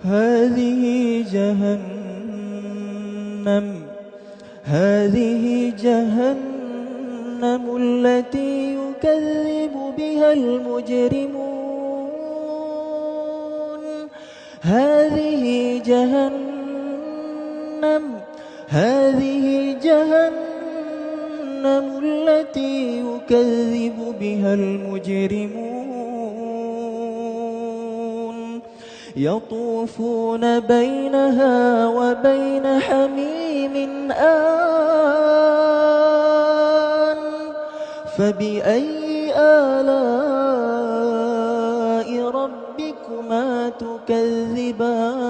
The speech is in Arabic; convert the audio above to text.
هذه جهنم التي يكذب بها المجرمون. هذه جهنم التي يكذب بها المجرمون. يطوفون بينها وبين حميم آن. فبأي آلاء ربكما تكذبان